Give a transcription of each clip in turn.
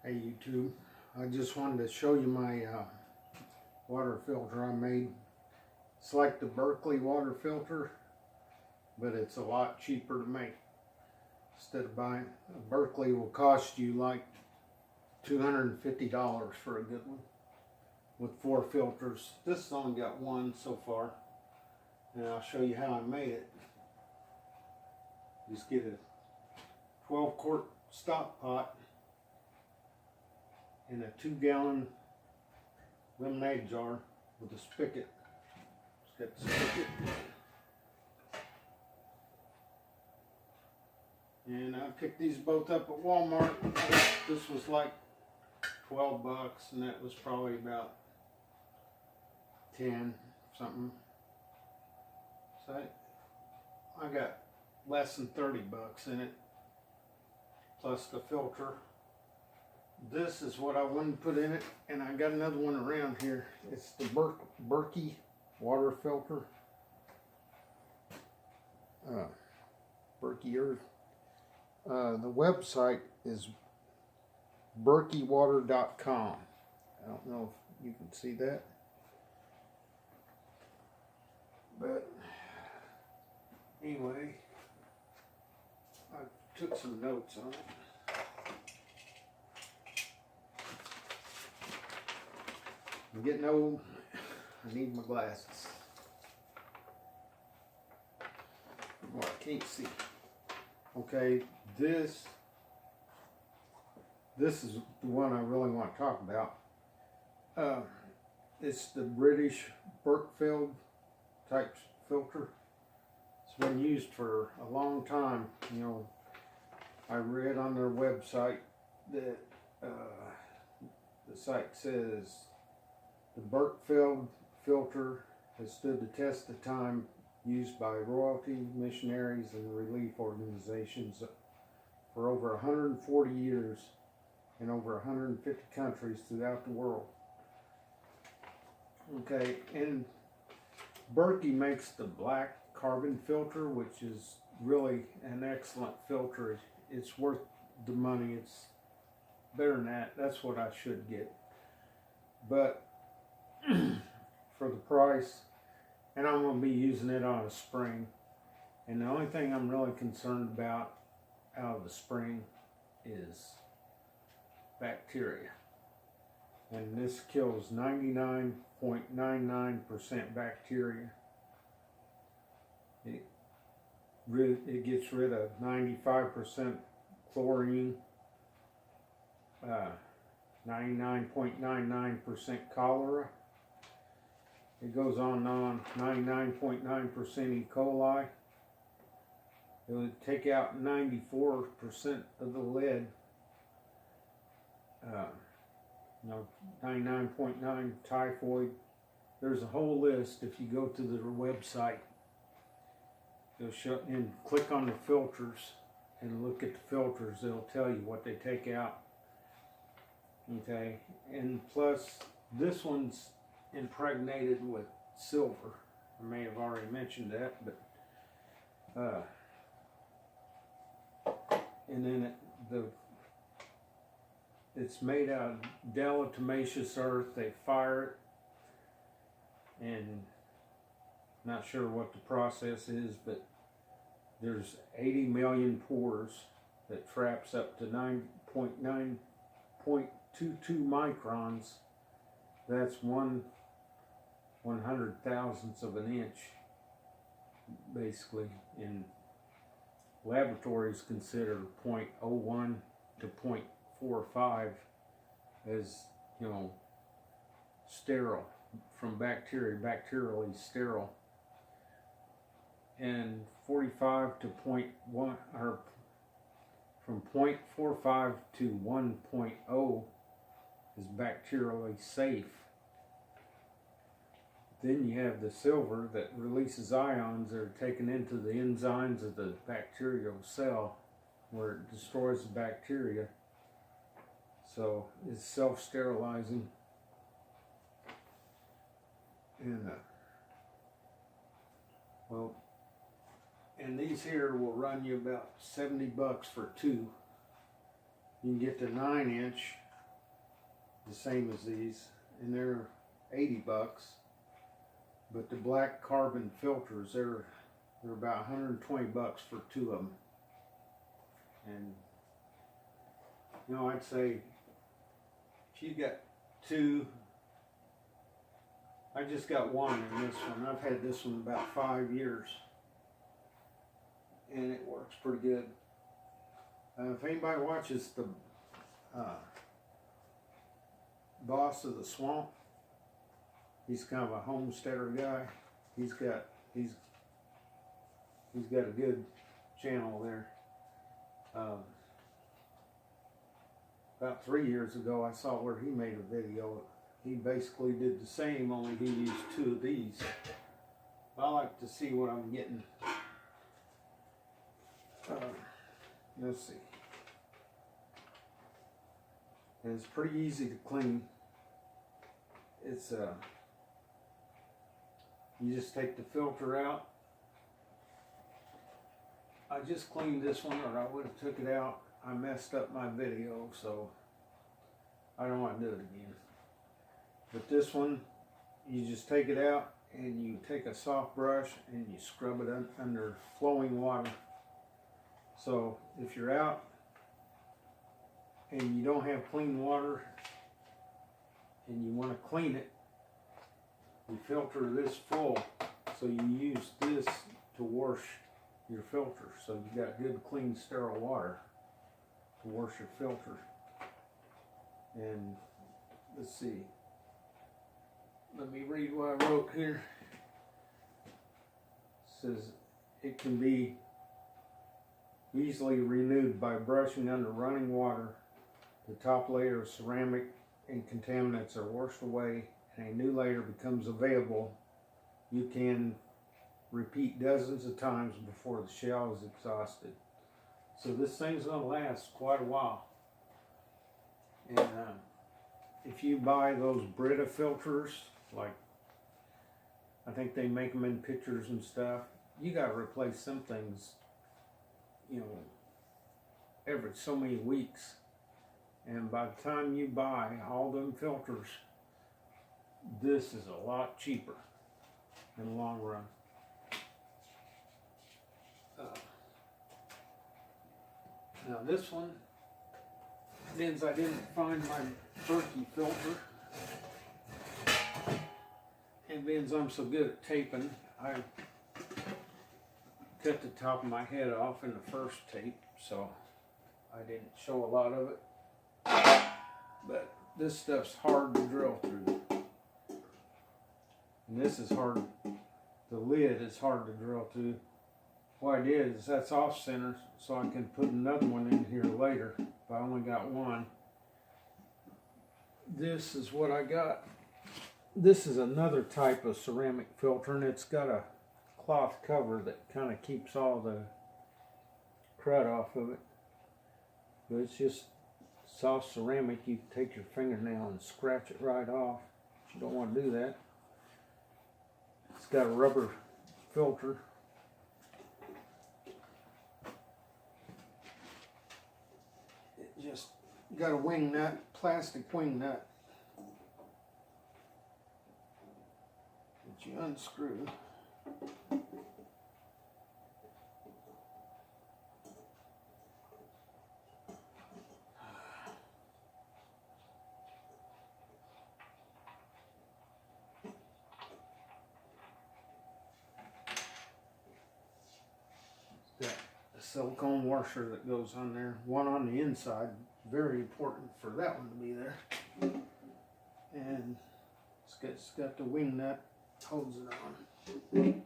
Hey YouTube, I just wanted to show you my water filter I made. It's like the Berkey water filter, but it's a lot cheaper to make. Instead of buying, Berkey will cost you like $250 for a good one with 4 filters. This has only got 1 so far, and I'll show you how I made it. Just get a 12-quart stock pot in a 2-gallon lemonade jar with a spigot. Just got the spigot. And I picked these both up at Walmart. This was like 12 bucks, and that was probably about 10 something. So I got less than 30 bucks in it, plus the filter. This is what I wanted to put in it, and I got another one around here. It's the Berkey water filter. Berkey. The website is berkeywater.com. I don't know if you can see that, but anyway, I took some notes on it. I'm getting old. I need my glasses. Well, I can't see. Okay, this is the one I really want to talk about. It's the British Berkey type filter. It's been used for a long time. You know, I read on their website that the site says the Berkey filter has stood the test of time, used by royalty, missionaries, and relief organizations for over 140 years in over 150 countries throughout the world. Okay, and Berkey makes the black carbon filter, which is really an excellent filter. It's worth the money. It's better than that. That's what I should get. But for the price, and I'm going to be using it on a spring, and the only thing I'm really concerned about out of the spring is bacteria, and this kills 99.99% bacteria. It gets rid of 95% chlorine, 99.99% cholera. It goes on and on. 99.9% E. coli. It would take out 94% of the lead. 99.9 typhoid. There's a whole list. If you go to their website, they'll show, and click on the filters and look at the filters. They'll tell you what they take out. Okay, and plus this one's impregnated with silver. I may have already mentioned that, but and then it's made out of diatomaceous earth. They fire it, and not sure what the process is, but there's 80 million pores that traps up to 9.22 microns. That's 1/100,000th of an inch, basically. In laboratories, consider 0.01 to 0.45 as, you know, sterile from bacteria, bacterially sterile, and 45 to 0.1, or from 0.45 to 1.0 is bacterially safe. Then you have the silver that releases ions that are taken into the enzymes of the bacterial cell, where it destroys the bacteria. So it's self-sterilizing. And well, and these here will run you about 70 bucks for 2. You can get the 9-inch the same as these, and they're 80 bucks. But the black carbon filters, they're about 120 bucks for 2 of them. And you know, I'd say if you got 2, I just got 1 in this one. I've had this one about 5 years, and it works pretty good. If anybody watches the Boss of the Swamp, he's kind of a homesteader guy. He's got a good channel there. About 3 years ago, I saw where he made a video. He basically did the same, only he used 2 of these. I like to see what I'm getting. Let's see. And it's pretty easy to clean. It's you just take the filter out. I just cleaned this one, or I would have took it out. I messed up my video, so I don't want to do it again. But this one, you just take it out and you take a soft brush and you scrub it under flowing water. So if you're out and you don't have clean water and you want to clean it, you filter this full. So you use this to wash your filter. So you got good, clean, sterile water to wash your filter. And let's see. Let me read what I wrote here. It says it can be easily renewed by brushing under running water. The top layer of ceramic and contaminants are washed away and a new layer becomes available. You can repeat dozens of times before the shell is exhausted. So this thing's going to last quite a while. And if you buy those Brita filters, like I think they make them in pictures and stuff, you got to replace some things, you know, every so many weeks. And by the time you buy all them filters, this is a lot cheaper in the long run. Now this one, since I didn't find my Berkey filter, and since I'm so good at taping, I cut the top of my head off in the first tape, so I didn't show a lot of it. But this stuff's hard to drill through. And this is hard, the lid is hard to drill through. What I did is that's off center, so I can put another one in here later, but I only got one. This is what I got. This is another type of ceramic filter, and it's got a cloth cover that kind of keeps all the crud off of it. But it's just soft ceramic. You can take your fingernail and scratch it right off. But you don't want to do that. It's got a rubber filter. It just got a wing nut, plastic wing nut that you unscrew. Got a silicone washer that goes on there, one on the inside, very important for that one to be there. And it's got the wing nut, holds it on.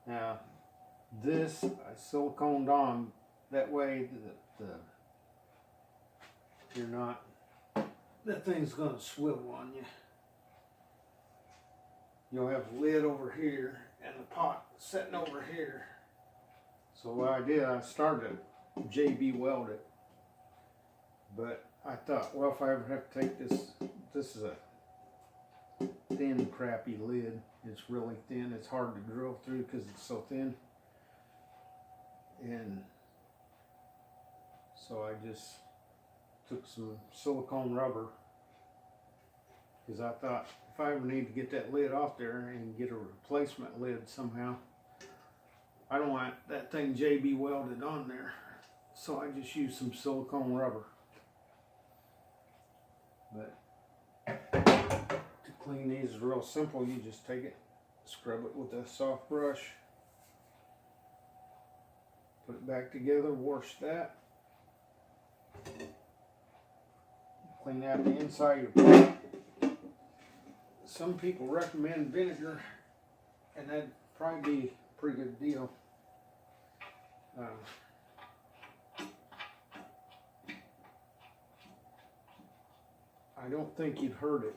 Now this I siliconed on, that way you're not, that thing's gonna swivel on you. You'll have the lid over here and the pot sitting over here. So what I did, I started to JB weld it, but I thought, well, if I ever have to take this is a thin, crappy lid. It's really thin. It's hard to drill through because it's so thin. And so I just took some silicone rubber, because I thought if I ever need to get that lid off there and get a replacement lid somehow, I don't want that thing JB welded on there. So I just used some silicone rubber. But to clean these is real simple. You just take it, scrub it with a soft brush, put it back together, wash that, clean out the inside of your pot. Some people recommend vinegar, and that'd probably be a pretty good deal. I don't think you'd hurt it.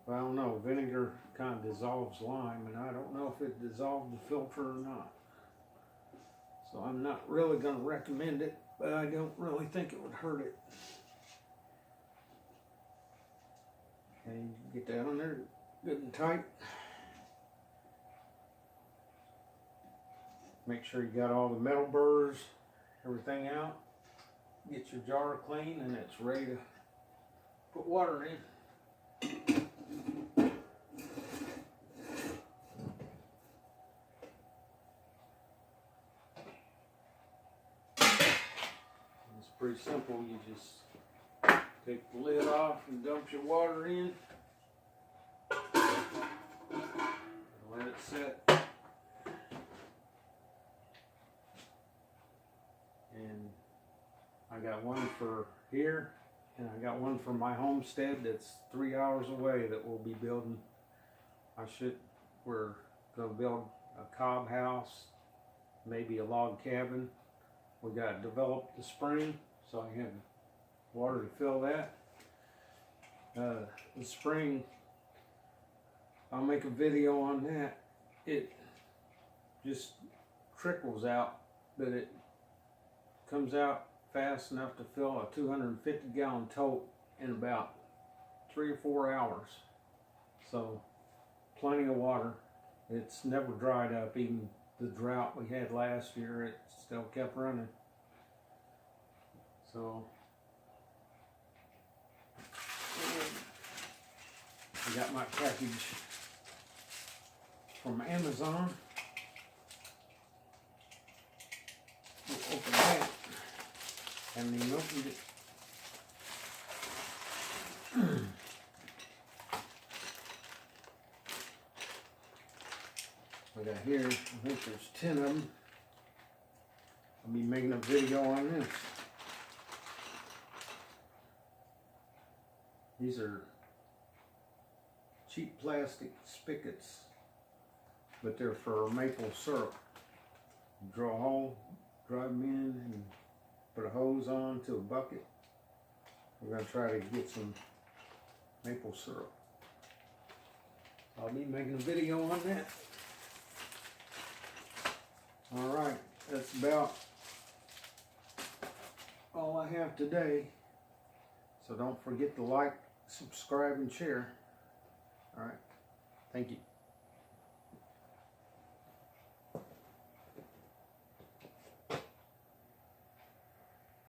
But I don't know, vinegar kind of dissolves lime, and I don't know if it dissolved the filter or not. So I'm not really going to recommend it, but I don't really think it would hurt it. Okay, get that on there good and tight. Make sure you got all the metal burrs, everything out. Get your jar clean, and it's ready to put water in. It's pretty simple. You just take the lid off and dump your water in. Let it set. And I got one for here, and I got one for my homestead that's 3 hours away that we'll be building. We're going to build a cob house, maybe a log cabin. We got to develop the spring, so I have water to fill that. The spring, I'll make a video on that. It just trickles out, but it comes out fast enough to fill a 250-gallon tote in about 3 or 4 hours. So plenty of water. It's never dried up. Even the drought we had last year, it still kept running. So I got my package from Amazon. We'll open that. Haven't even opened it. I got here, I think there's 10 of them. I'll be making a video on this. These are cheap plastic spigots, but they're for maple syrup. You drill a hole, drive them in, and put a hose on to a bucket. We're going to try to get some maple syrup. I'll be making a video on that. Alright, that's about all I have today. So don't forget to like, subscribe, and share. Alright, thank you.